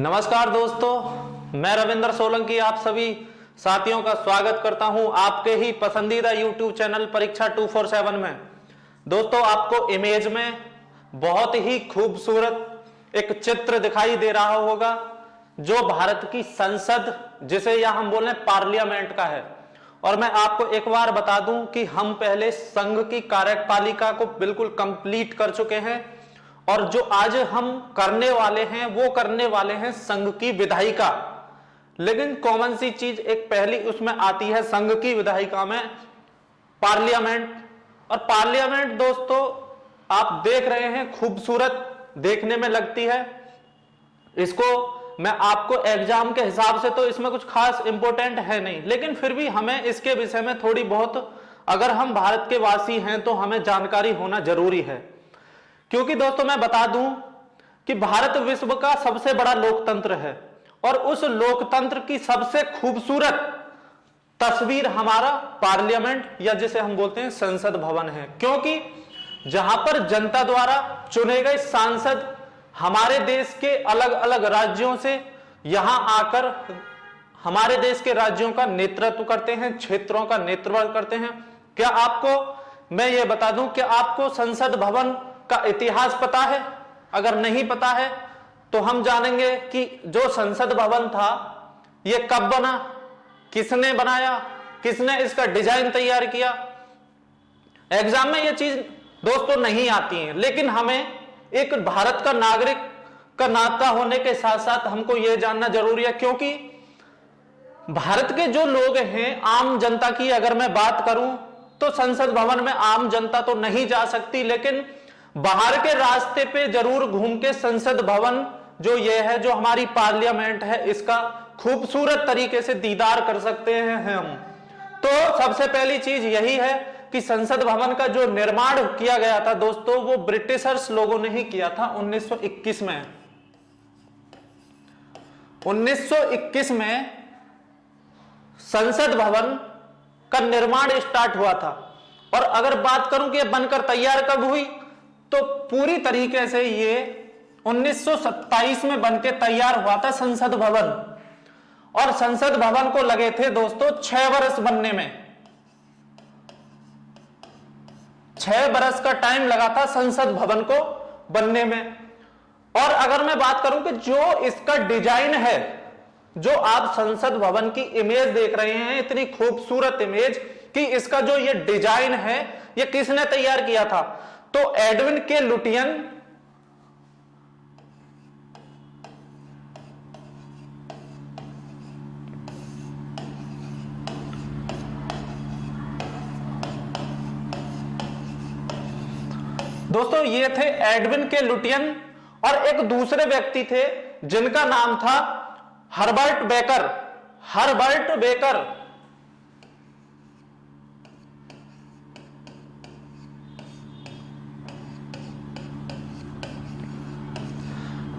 नमस्कार दोस्तों, मैं रविंद्र सोलंकी आप सभी साथियों का स्वागत करता हूं आपके ही पसंदीदा YouTube चैनल परीक्षा 247 में। दोस्तों, आपको इमेज में बहुत ही खूबसूरत एक चित्र दिखाई दे रहा होगा जो भारत की संसद, जिसे या हम बोले पार्लियामेंट का है। और मैं आपको एक बार बता दूं कि हम पहले संघ की कार्यपालिका को बिल्कुल कंप्लीट कर चुके हैं और जो आज हम करने वाले हैं वो करने वाले हैं संघ की विधायिका। लेकिन कॉमन सी चीज एक पहली उसमें आती है संघ की विधायिका में, पार्लियामेंट। और पार्लियामेंट दोस्तों आप देख रहे हैं, खूबसूरत देखने में लगती है। इसको मैं आपको एग्जाम के हिसाब से तो इसमें कुछ खास इंपॉर्टेंट है नहीं, लेकिन फिर भी हमें इसके विषय में थोड़ी बहुत, अगर हम भारत के वासी हैं तो हमें जानकारी होना जरूरी है। क्योंकि दोस्तों मैं बता दूं कि भारत विश्व का सबसे बड़ा लोकतंत्र है और उस लोकतंत्र की सबसे खूबसूरत तस्वीर हमारा पार्लियामेंट या जिसे हम बोलते हैं संसद भवन है। क्योंकि जहां पर जनता द्वारा चुने गए सांसद हमारे देश के अलग अलग राज्यों से यहां आकर हमारे देश के राज्यों का नेतृत्व करते हैं, क्षेत्रों का नेतृत्व करते हैं। क्या आपको मैं ये बता दूं कि आपको संसद भवन का इतिहास पता है? अगर नहीं पता है तो हम जानेंगे कि जो संसद भवन था यह कब बना, किसने बनाया, किसने इसका डिजाइन तैयार किया। एग्जाम में यह चीज दोस्तों नहीं आती है, लेकिन हमें एक भारत का नागरिक का नाता होने के साथ साथ हमको यह जानना जरूरी है। क्योंकि भारत के जो लोग हैं, आम जनता की अगर मैं बात करूं तो संसद भवन में आम जनता तो नहीं जा सकती, लेकिन बाहर के रास्ते पे जरूर घूम के संसद भवन जो ये है, जो हमारी पार्लियामेंट है, इसका खूबसूरत तरीके से दीदार कर सकते हैं हम। तो सबसे पहली चीज यही है कि संसद भवन का जो निर्माण किया गया था दोस्तों, वो ब्रिटिशर्स लोगों ने ही किया था 1921 में। 1921 में संसद भवन का निर्माण स्टार्ट हुआ था। और अगर बात करूं कि बनकर तैयार कब हुई, तो पूरी तरीके से ये 1927 में बनके तैयार हुआ था संसद भवन। और संसद भवन को लगे थे दोस्तों 6 वर्ष बनने में। 6 वर्ष का टाइम लगा था संसद भवन को बनने में। और अगर मैं बात करूं कि जो इसका डिजाइन है, जो आप संसद भवन की इमेज देख रहे हैं, इतनी खूबसूरत इमेज, कि इसका जो ये डिजाइन है ये किसने तैयार किया था, तो एडविन के लुटियन दोस्तों ये थे एडविन के लुटियन। और एक दूसरे व्यक्ति थे जिनका नाम था Herbert baker. Herbert baker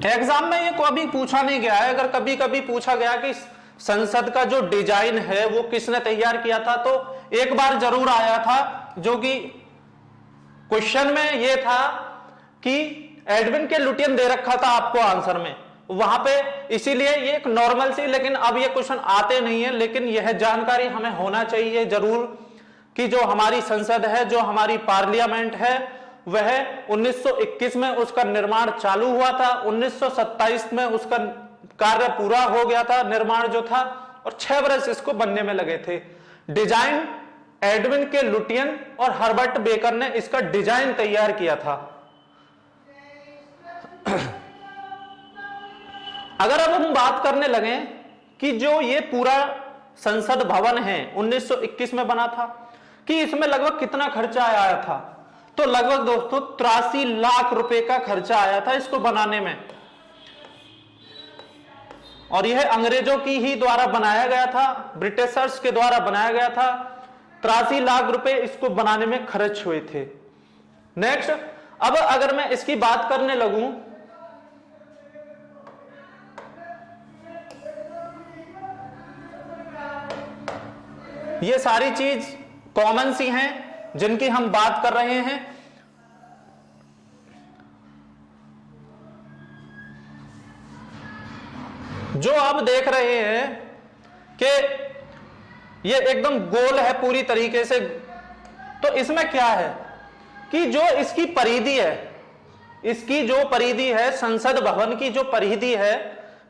exam में ये कभी पूछा नहीं गया है। अगर कभी कभी पूछा गया कि संसद का जो डिजाइन है वो किसने तैयार किया था, तो एक बार जरूर आया था, जो कि क्वेश्चन में ये था कि एडविन के लुटियन दे रखा था आपको आंसर में वहां पे। इसीलिए ये एक नॉर्मल सी, लेकिन अब ये क्वेश्चन आते नहीं है, लेकिन यह जानकारी हमें होना चाहिए जरूर कि जो हमारी संसद है, जो हमारी पार्लियामेंट है, वह 1921 में उसका निर्माण चालू हुआ था। 1927 में उसका कार्य पूरा हो गया था, निर्माण जो था, और 6 वर्ष इसको बनने में लगे थे। डिजाइन एडविन के लुटियन और हर्बर्ट बेकर ने इसका डिजाइन तैयार किया था। अगर अब हम बात करने लगे कि जो ये पूरा संसद भवन है 1921 में बना था, कि इसमें लगभग कितना खर्चा आया था, तो लगभग दोस्तों 83 लाख रुपए का खर्चा आया था इसको बनाने में। और यह अंग्रेजों की ही द्वारा बनाया गया था, ब्रिटिशर्स के द्वारा बनाया गया था। 83 लाख रुपए इसको बनाने में खर्च हुए थे। नेक्स्ट, अब अगर मैं इसकी बात करने लगूं, ये सारी चीज कॉमन सी हैं जिनकी हम बात कर रहे हैं। जो आप देख रहे हैं कि ये एकदम गोल है पूरी तरीके से, तो इसमें क्या है कि जो इसकी परिधि है, इसकी जो परिधि है, संसद भवन की जो परिधि है,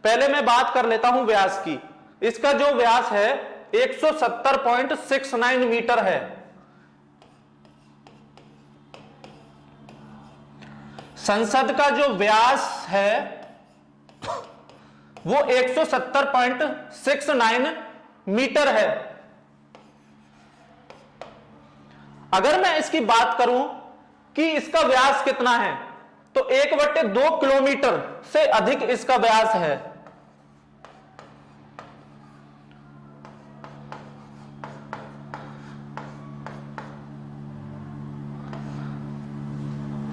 पहले मैं बात कर लेता हूं व्यास की। इसका जो व्यास है 170.69 मीटर है। संसद का जो व्यास है वो 170.69 मीटर है। अगर मैं इसकी बात करूं कि इसका व्यास कितना है, तो 1/2 किलोमीटर से अधिक इसका व्यास है।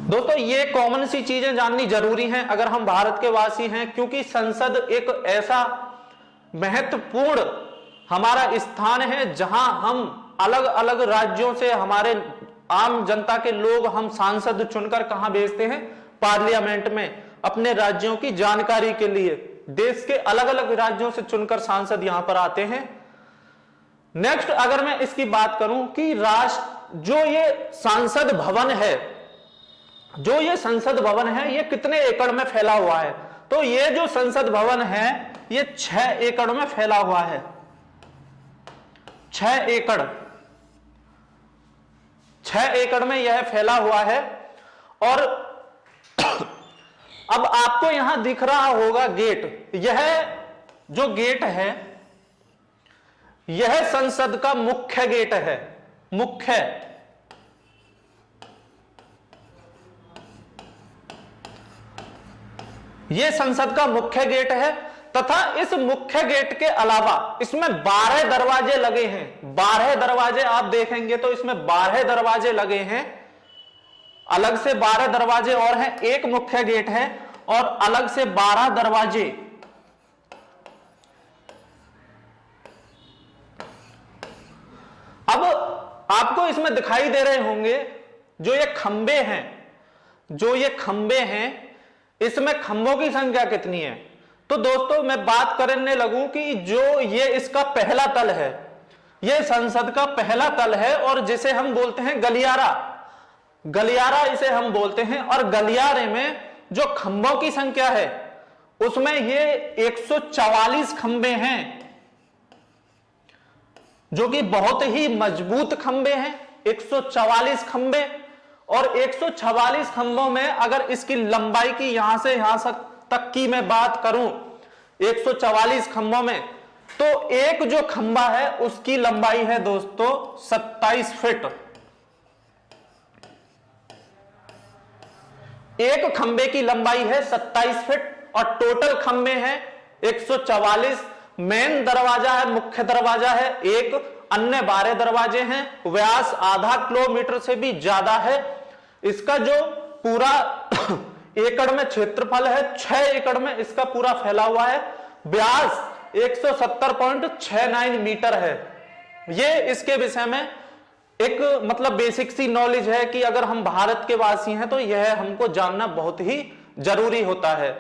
दोस्तों ये कॉमन सी चीजें जाननी जरूरी हैं अगर हम भारत के वासी हैं, क्योंकि संसद एक ऐसा महत्वपूर्ण हमारा स्थान है जहां हम अलग अलग राज्यों से हमारे आम जनता के लोग हम सांसद चुनकर कहां भेजते हैं, पार्लियामेंट में, अपने राज्यों की जानकारी के लिए। देश के अलग अलग राज्यों से चुनकर सांसद यहां पर आते हैं। नेक्स्ट अगर मैं इसकी बात करूं कि राष्ट्र जो ये संसद भवन है, जो ये संसद भवन है ये कितने एकड़ में फैला हुआ है, तो ये जो संसद भवन है ये 6 एकड़ में फैला हुआ है। 6 एकड़ में यह फैला हुआ है। और अब आपको यहां दिख रहा होगा गेट, यह जो गेट है यह संसद का मुख्य गेट है। मुख्य, यह संसद का मुख्य गेट है तथा इस मुख्य गेट के अलावा इसमें 12 दरवाजे लगे हैं। 12 दरवाजे आप देखेंगे तो इसमें 12 दरवाजे लगे हैं। अलग से 12 दरवाजे और हैं, एक मुख्य गेट है और अलग से 12 दरवाजे। अब आपको इसमें दिखाई दे रहे होंगे जो ये खंबे हैं, जो ये खंबे हैं, इसमें खंभों की संख्या कितनी है। तो दोस्तों मैं बात करने लगूं कि जो ये इसका पहला तल है, ये संसद का पहला तल है और जिसे हम बोलते हैं गलियारा, गलियारा इसे हम बोलते हैं। और गलियारे में जो खंभों की संख्या है उसमें ये 144 खंबे हैं, जो कि बहुत ही मजबूत खंबे हैं। 144 खंबे, और 144 खंभों में अगर इसकी लंबाई की यहां से यहां तक की मैं बात करूं, 144 खंभों में, तो एक जो खंभा है उसकी लंबाई है दोस्तों 27 फीट। एक खंबे की लंबाई है 27 फीट और टोटल खंबे हैं 144। मेन दरवाजा है, मुख्य दरवाजा है एक, अन्य 12 दरवाजे हैं। व्यास आधा किलोमीटर से भी ज्यादा है। इसका जो पूरा एकड़ में क्षेत्रफल है, 6 एकड़ में इसका पूरा फैला हुआ है। व्यास 170.69 मीटर है। ये इसके विषय में एक मतलब बेसिक सी नॉलेज है कि अगर हम भारत के वासी हैं तो यह हमको जानना बहुत ही जरूरी होता है।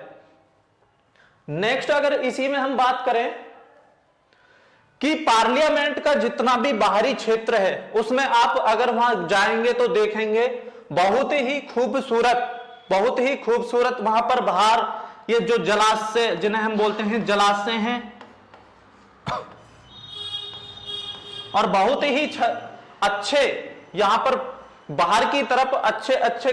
नेक्स्ट अगर इसी में हम बात करें कि पार्लियामेंट का जितना भी बाहरी क्षेत्र है उसमें आप अगर वहां जाएंगे तो देखेंगे बहुत ही खूबसूरत वहां पर बाहर ये जो जलाशय, जिन्हें हम बोलते हैं जलाशय हैं, और बहुत ही अच्छे यहां पर बाहर की तरफ अच्छे अच्छे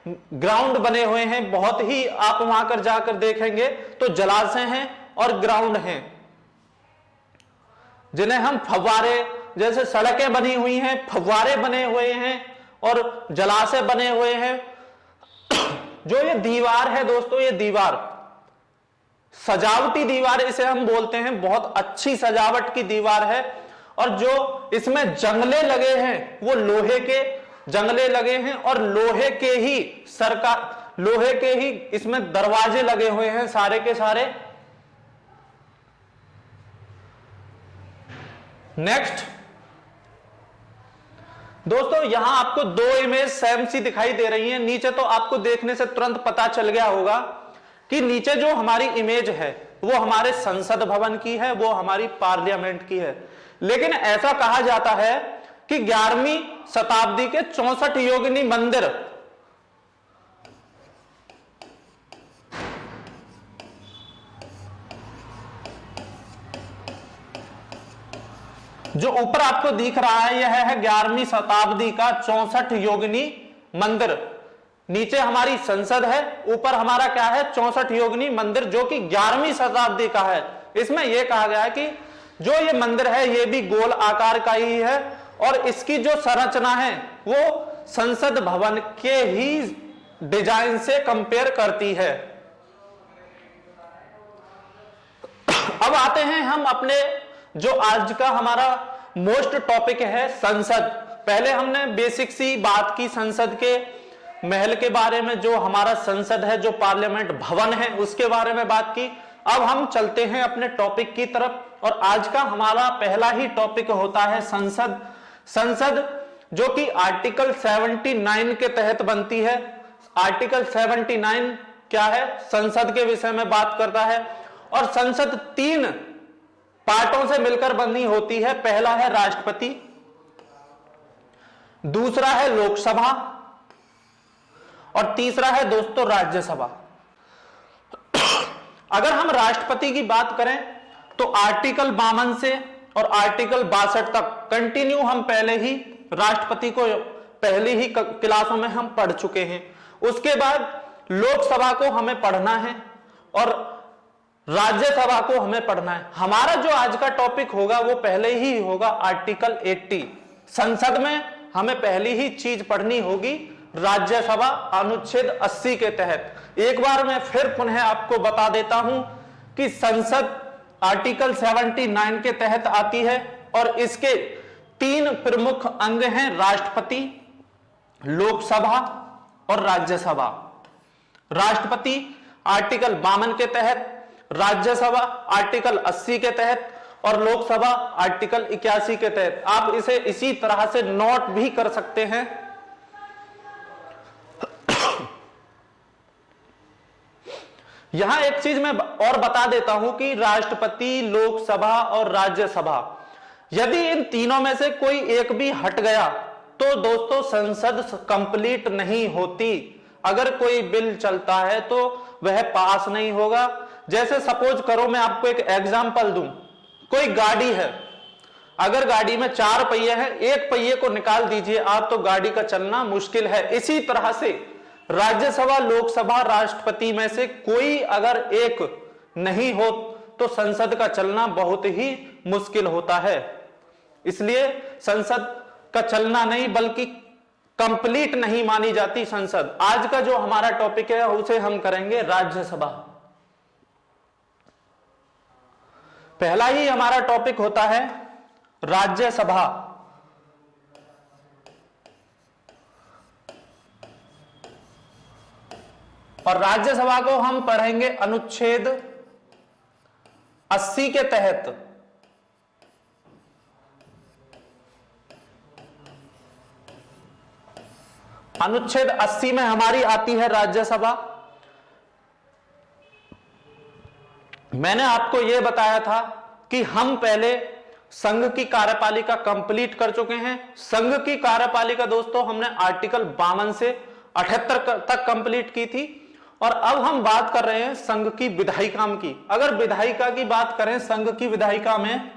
ग्राउंड बने हुए हैं। बहुत ही आप वहां कर जाकर देखेंगे तो जलाशय हैं और ग्राउंड हैं, जिन्हें हम फव्वारे, जैसे सड़कें बनी हुई हैं, फव्वारे बने हुए हैं और जलाशय बने हुए हैं। जो ये दीवार है दोस्तों, ये दीवार सजावटी दीवार इसे हम बोलते हैं, बहुत अच्छी सजावट की दीवार है। और जो इसमें जंगले लगे हैं वो लोहे के जंगले लगे हैं और लोहे के ही इसमें दरवाजे लगे हुए हैं सारे के सारे। नेक्स्ट दोस्तों, यहां आपको 2 इमेज सेम सी दिखाई दे रही हैं। नीचे तो आपको देखने से तुरंत पता चल गया होगा कि नीचे जो हमारी इमेज है वो हमारे संसद भवन की है, वो हमारी पार्लियामेंट की है। लेकिन ऐसा कहा जाता है कि 11वीं शताब्दी के 64 योगिनी मंदिर जो ऊपर आपको दिख रहा है, यह है 11वीं शताब्दी का 64 योगिनी मंदिर। नीचे हमारी संसद है, ऊपर हमारा क्या है, 64 योगिनी मंदिर, जो कि 11वीं शताब्दी का है। इसमें यह कहा गया है कि जो ये मंदिर है ये भी गोल आकार का ही है और इसकी जो संरचना है वो संसद भवन के ही डिजाइन से कंपेयर करती है। अब आते हैं हम अपने जो आज का हमारा मोस्ट टॉपिक है, संसद। पहले हमने बेसिक सी बात की संसद के महल के बारे में, जो हमारा संसद है, जो पार्लियामेंट भवन है, उसके बारे में बात की। अब हम चलते हैं अपने टॉपिक की तरफ और आज का हमारा पहला ही टॉपिक होता है संसद। संसद जो कि आर्टिकल 79 के तहत बनती है। आर्टिकल 79 क्या है, संसद के विषय में बात करता है और संसद 3 पार्टों से मिलकर बनी होती है। पहला है राष्ट्रपति, दूसरा है लोकसभा और तीसरा है दोस्तों राज्यसभा। अगर हम राष्ट्रपति की बात करें तो आर्टिकल 52 से और आर्टिकल 62 तक कंटिन्यू हम पहले ही राष्ट्रपति को पहली ही क्लासों में हम पढ़ चुके हैं। उसके बाद लोकसभा को हमें पढ़ना है और राज्यसभा को हमें पढ़ना है। हमारा जो आज का टॉपिक होगा वो पहले ही होगा आर्टिकल 80। संसद में हमें पहली ही चीज पढ़नी होगी राज्यसभा अनुच्छेद 80 के तहत। एक बार मैं फिर पुनः आपको बता देता हूं कि संसद आर्टिकल 79 के तहत आती है और इसके 3 प्रमुख अंग हैं, राष्ट्रपति, लोकसभा और राज्यसभा। राष्ट्रपति आर्टिकल 52 के तहत, राज्यसभा आर्टिकल 80 के तहत और लोकसभा आर्टिकल 81 के तहत। आप इसे इसी तरह से नोट भी कर सकते हैं। यहां एक चीज मैं और बता देता हूं कि राष्ट्रपति, लोकसभा और राज्यसभा, यदि इन तीनों में से कोई एक भी हट गया तो दोस्तों संसद कंप्लीट नहीं होती। अगर कोई बिल चलता है तो वह पास नहीं होगा। जैसे सपोज करो, मैं आपको एक एग्जांपल दूं, कोई गाड़ी है, अगर गाड़ी में 4 पहिए हैं, एक पहिए को निकाल दीजिए आप तो गाड़ी का चलना मुश्किल है। इसी तरह से राज्यसभा, लोकसभा, राष्ट्रपति में से कोई अगर एक नहीं हो तो संसद का चलना बहुत ही मुश्किल होता है। इसलिए संसद का चलना नहीं बल्कि कंप्लीट नहीं मानी जाती संसद। आज का जो हमारा टॉपिक है उसे हम करेंगे राज्यसभा। पहला ही हमारा टॉपिक होता है राज्यसभा। और राज्यसभा को हम पढ़ेंगे अनुच्छेद 80 के तहत। अनुच्छेद 80 में हमारी आती है राज्यसभा। मैंने आपको यह बताया था कि हम पहले संघ की कार्यपालिका कंप्लीट कर चुके हैं। संघ की कार्यपालिका दोस्तों हमने आर्टिकल 52 से 78 तक कंप्लीट की थी और अब हम बात कर रहे हैं संघ की विधायिका की। अगर विधायिका की बात करें, संघ की विधायिका में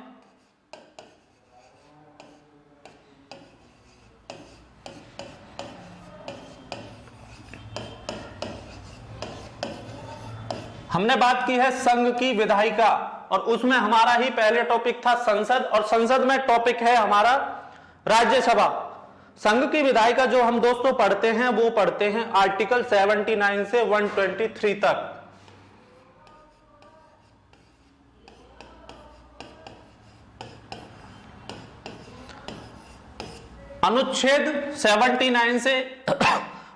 हमने बात की है संघ की विधायिका और उसमें हमारा ही पहले टॉपिक था संसद और संसद में टॉपिक है हमारा राज्यसभा। संघ की विधायिका जो हम दोस्तों पढ़ते हैं वो पढ़ते हैं आर्टिकल 79 से 123 तक। अनुच्छेद 79 से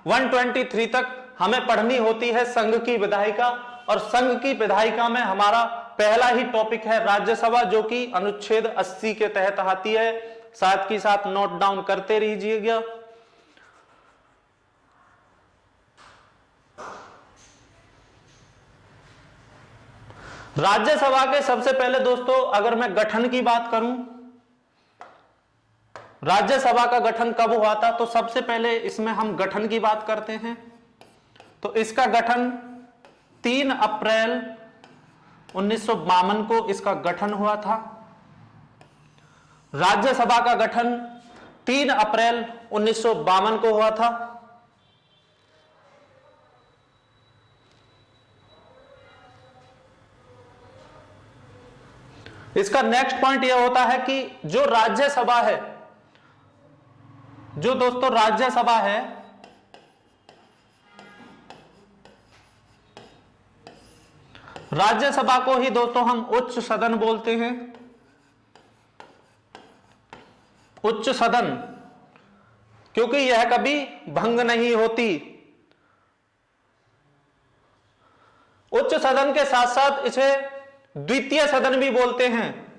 123 तक हमें पढ़नी होती है संघ की विधायिका और संघ की विधायिका में हमारा पहला ही टॉपिक है राज्यसभा, जो कि अनुच्छेद 80 के तहत आती है। साथ ही साथ नोट डाउन करते रहिएगा। राज्यसभा के सबसे पहले दोस्तों अगर मैं गठन की बात करूं, राज्यसभा का गठन कब हुआ था, तो सबसे पहले इसमें हम गठन की बात करते हैं। तो इसका गठन 3 अप्रैल 1952 को इसका गठन हुआ था। राज्यसभा का गठन 3 अप्रैल 1952 को हुआ था। इसका नेक्स्ट पॉइंट यह होता है कि जो राज्यसभा है, जो दोस्तों राज्यसभा है, राज्यसभा को ही दोस्तों हम उच्च सदन बोलते हैं। उच्च सदन क्योंकि यह कभी भंग नहीं होती। उच्च सदन के साथ साथ इसे द्वितीय सदन भी बोलते हैं।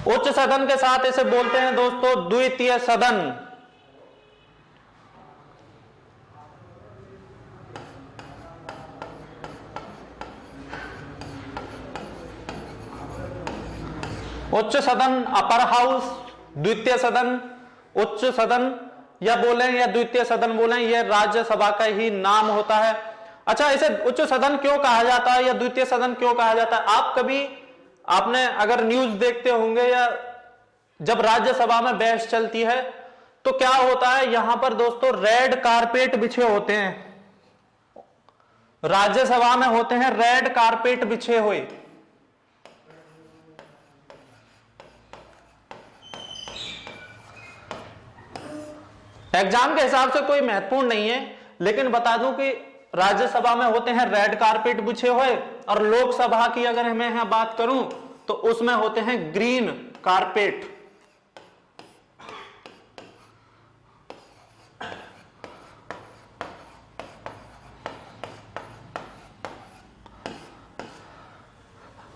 उच्च सदन के साथ इसे बोलते हैं दोस्तों द्वितीय सदन। उच्च सदन, अपर हाउस, द्वितीय सदन, उच्च सदन या बोलें या द्वितीय सदन बोलें, यह राज्यसभा का ही नाम होता है। अच्छा, इसे उच्च सदन क्यों कहा जाता है या द्वितीय सदन क्यों कहा जाता है? आपने अगर न्यूज देखते होंगे या जब राज्यसभा में बहस चलती है तो क्या होता है, यहां पर दोस्तों रेड कारपेट बिछे होते हैं। राज्यसभा में होते हैं रेड कारपेट बिछे हुए। एग्जाम के हिसाब से कोई महत्वपूर्ण नहीं है, लेकिन बता दूं कि राज्यसभा में होते हैं रेड कारपेट बिछे हुए, और लोकसभा की अगर मैं यहां बात करूं तो उसमें होते हैं ग्रीन कारपेट।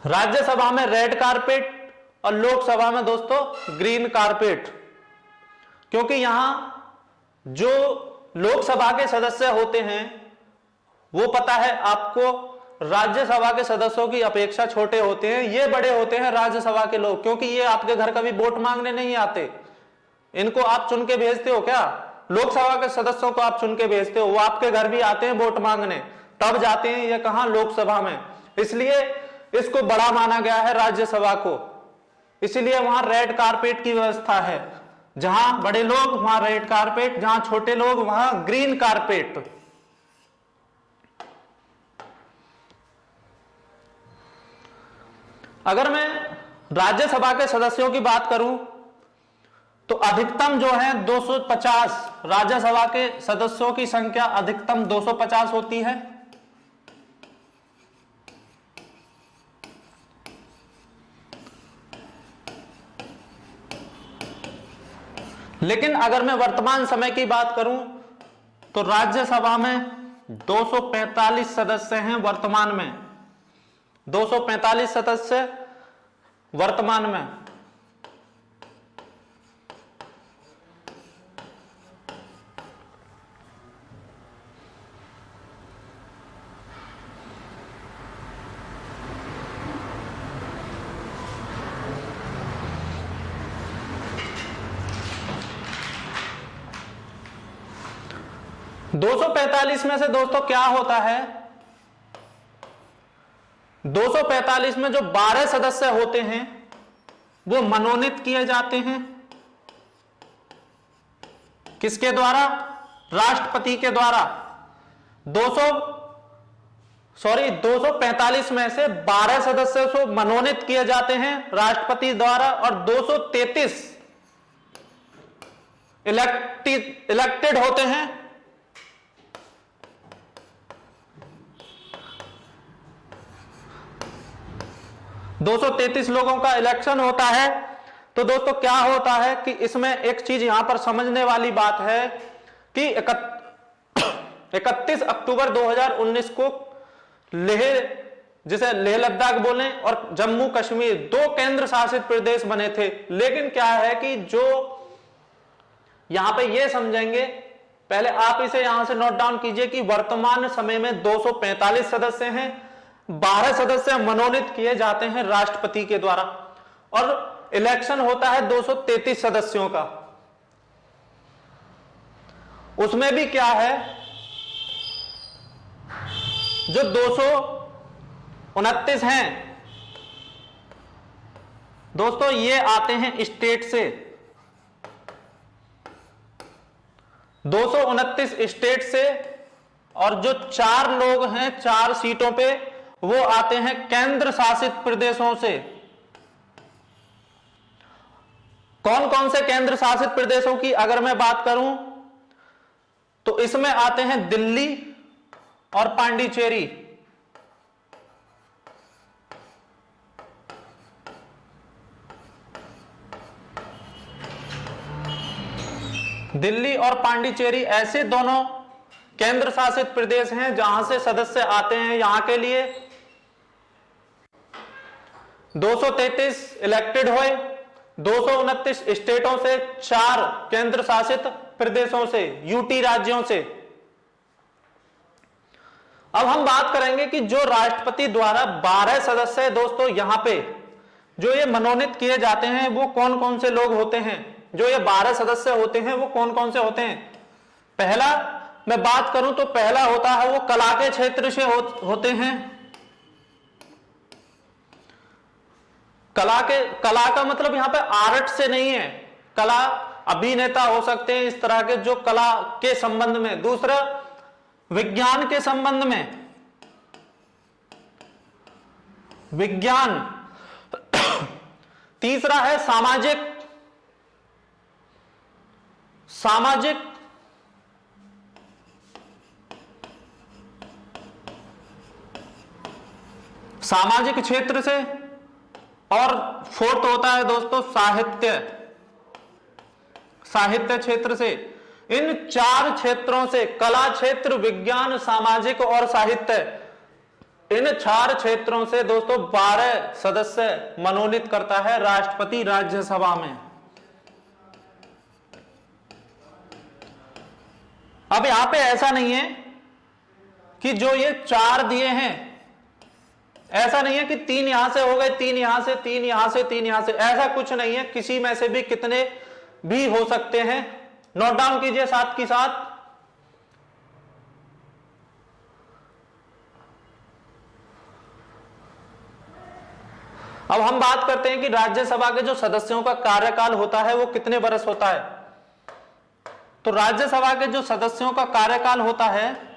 राज्यसभा में रेड कारपेट और लोकसभा में दोस्तों ग्रीन कारपेट, क्योंकि यहां जो लोकसभा के सदस्य होते हैं वो पता है आपको राज्यसभा के सदस्यों की अपेक्षा छोटे होते हैं। ये बड़े होते हैं राज्यसभा के लोग, क्योंकि ये आपके घर कभी वोट मांगने नहीं आते। इनको आप चुन के भेजते हो क्या? लोकसभा के सदस्यों को आप चुन के भेजते हो, वो आपके घर भी आते हैं वोट मांगने, तब जाते हैं ये कहां? लोकसभा में। इसलिए इसको बड़ा माना गया है राज्यसभा को, इसलिए वहां रेड कारपेट की व्यवस्था है। जहां बड़े लोग वहां रेड कारपेट, जहां छोटे लोग वहां ग्रीन कारपेट। अगर मैं राज्यसभा के सदस्यों की बात करूं तो अधिकतम जो है 250, राज्यसभा के सदस्यों की संख्या अधिकतम 250 होती है। लेकिन अगर मैं वर्तमान समय की बात करूं तो राज्यसभा में 245 सदस्य हैं वर्तमान में। 245 सदस्य वर्तमान में। दो 245 में से दोस्तों क्या होता है, 245 में जो 12 सदस्य होते हैं वो मनोनीत किए जाते हैं। किसके द्वारा? राष्ट्रपति के द्वारा। 245 में से 12 सदस्य को मनोनीत किए जाते हैं राष्ट्रपति द्वारा, और 233 इलेक्टेड होते हैं। दो 233 लोगों का इलेक्शन होता है। तो दोस्तों क्या होता है कि इसमें एक चीज यहां पर समझने वाली बात है कि 31 अक्टूबर 2019 को लेह, जिसे लेह लद्दाख बोलें, और जम्मू कश्मीर 2 केंद्र शासित प्रदेश बने थे। लेकिन क्या है कि जो यहां पे ये समझेंगे, पहले आप इसे यहां से नोट डाउन कीजिए कि वर्तमान समय में 245 सदस्य हैं, 12 सदस्य मनोनीत किए जाते हैं राष्ट्रपति के द्वारा, और इलेक्शन होता है 233 सदस्यों का। उसमें भी क्या है, जो 229 हैं दोस्तों, ये आते हैं स्टेट से, 229 स्टेट से, और जो 4 लोग हैं 4 सीटों पे वो आते हैं केंद्र शासित प्रदेशों से। कौन कौन से केंद्र शासित प्रदेशों की अगर मैं बात करूं तो इसमें आते हैं दिल्ली और पांडिचेरी। दिल्ली और पांडिचेरी ऐसे दोनों केंद्र शासित प्रदेश हैं जहां से सदस्य आते हैं यहां के लिए। 233 इलेक्टेड हुए, 229 स्टेटों से, 4 केंद्र शासित प्रदेशों से, यूटी राज्यों से। अब हम बात करेंगे कि जो राष्ट्रपति द्वारा 12 सदस्य दोस्तों यहां पे जो ये मनोनीत किए जाते हैं वो कौन कौन से लोग होते हैं, जो ये 12 सदस्य होते हैं वो कौन कौन से होते हैं। पहला मैं बात करूं तो पहला होता है वो कला के क्षेत्र से होते हैं। कला का मतलब यहां पे आर्ट से नहीं है, कला अभिनेता हो सकते हैं, इस तरह के जो कला के संबंध में। दूसरा विज्ञान के संबंध में, विज्ञान। तीसरा है सामाजिक क्षेत्र से, और फोर्थ होता है दोस्तों साहित्य क्षेत्र से। इन 4 क्षेत्रों से, कला क्षेत्र, विज्ञान, सामाजिक और साहित्य, इन 4 क्षेत्रों से दोस्तों 12 सदस्य मनोनीत करता है राष्ट्रपति राज्यसभा में। अब यहां पे ऐसा नहीं है कि जो ये 4 दिए हैं, ऐसा नहीं है कि 3 यहां से हो गए, 3 यहां से, 3 यहां से, 3 यहां से, ऐसा कुछ नहीं है। किसी में से भी कितने भी हो सकते हैं। नोट डाउन कीजिए साथ की साथ। अब हम बात करते हैं कि राज्यसभा के जो सदस्यों का कार्यकाल होता है वो कितने वर्ष होता है। तो राज्यसभा के जो सदस्यों का कार्यकाल होता है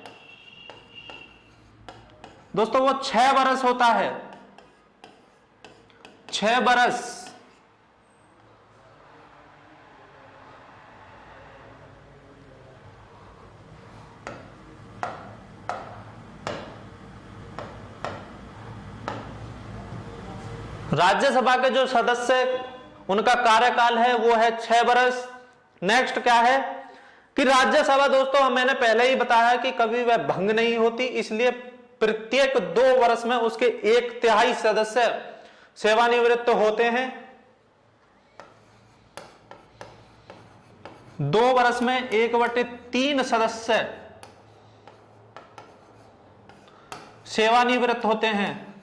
दोस्तों वो 6 वर्ष होता है, 6 वर्ष। राज्यसभा के जो सदस्य उनका कार्यकाल है वो है 6 वर्ष। नेक्स्ट क्या है कि राज्यसभा दोस्तों मैंने पहले ही बताया कि कभी वह भंग नहीं होती, इसलिए प्रत्येक 2 वर्ष में उसके 1/3 सदस्य सेवानिवृत्त होते हैं। 2 वर्ष में 1/3 सदस्य सेवानिवृत्त होते हैं।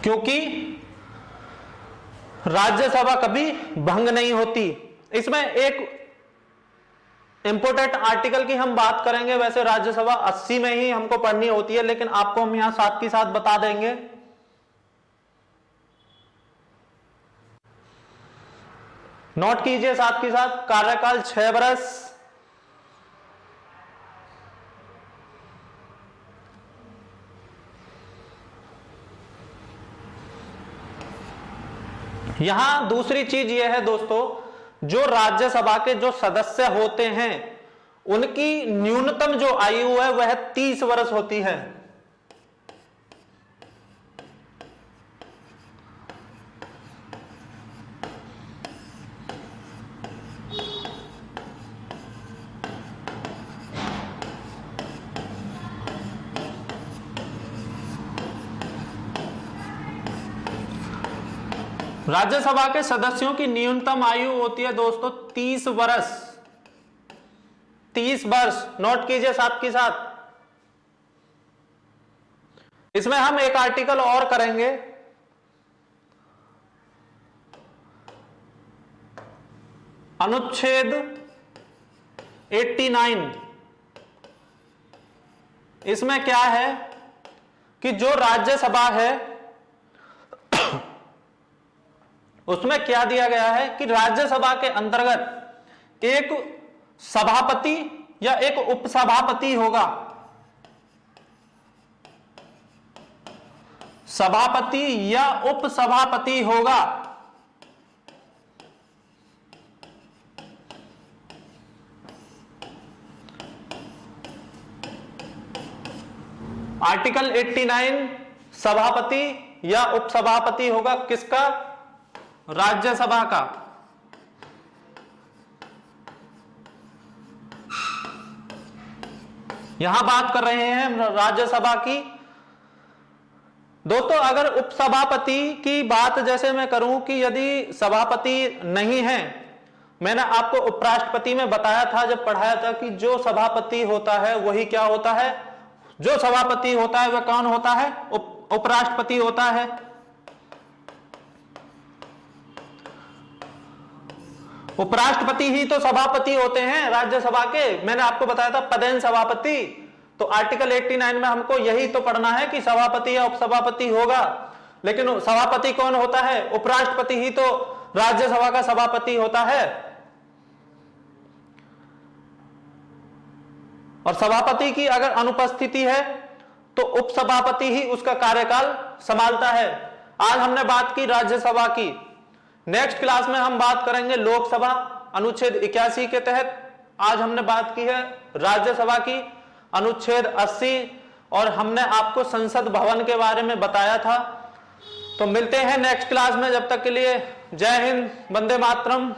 क्योंकि राज्यसभा कभी भंग नहीं होती। इसमें एक इंपोर्टेंट आर्टिकल की हम बात करेंगे। वैसे राज्यसभा 80 में ही हमको पढ़नी होती है, लेकिन आपको हम यहां साथ की साथ बता देंगे। नोट कीजिए साथ की साथ, कार्यकाल 6 वर्ष। यहां दूसरी चीज यह है दोस्तों, जो राज्यसभा के जो सदस्य होते हैं उनकी न्यूनतम जो आयु है वह 30 वर्ष होती है। राज्यसभा के सदस्यों की न्यूनतम आयु होती है दोस्तों 30 वर्ष। 30 वर्ष नोट कीजिए साथ के साथ। इसमें हम एक आर्टिकल और करेंगे, अनुच्छेद 89। इसमें क्या है कि जो राज्यसभा है उसमें क्या दिया गया है कि राज्यसभा के अंतर्गत एक सभापति या एक उपसभापति होगा। सभापति या उपसभापति होगा। आर्टिकल 89 सभापति या उपसभापति होगा किसका? राज्यसभा का। यहां बात कर रहे हैं राज्यसभा की। दोस्तों अगर उपसभापति की बात जैसे मैं करूं कि यदि सभापति नहीं है, मैंने आपको उपराष्ट्रपति में बताया था जब पढ़ाया था कि जो सभापति होता है वही क्या होता है? जो सभापति होता है वह कौन होता है? उपराष्ट्रपति होता है। उपराष्ट्रपति ही तो सभापति होते हैं राज्यसभा के। मैंने आपको बताया था पदेन सभापति। तो आर्टिकल 89 में हमको यही तो पढ़ना है कि सभापति या उपसभापति होगा। लेकिन सभापति कौन होता है? उपराष्ट्रपति ही तो राज्यसभा का सभापति होता है। और सभापति की अगर अनुपस्थिति है तो उपसभापति ही उसका कार्यकाल संभालता है। आज हमने बात की राज्यसभा की। नेक्स्ट क्लास में हम बात करेंगे लोकसभा अनुच्छेद 81 के तहत। आज हमने बात की है राज्यसभा की अनुच्छेद 80 और हमने आपको संसद भवन के बारे में बताया था। तो मिलते हैं नेक्स्ट क्लास में। जब तक के लिए जय हिंद, वंदे मातरम।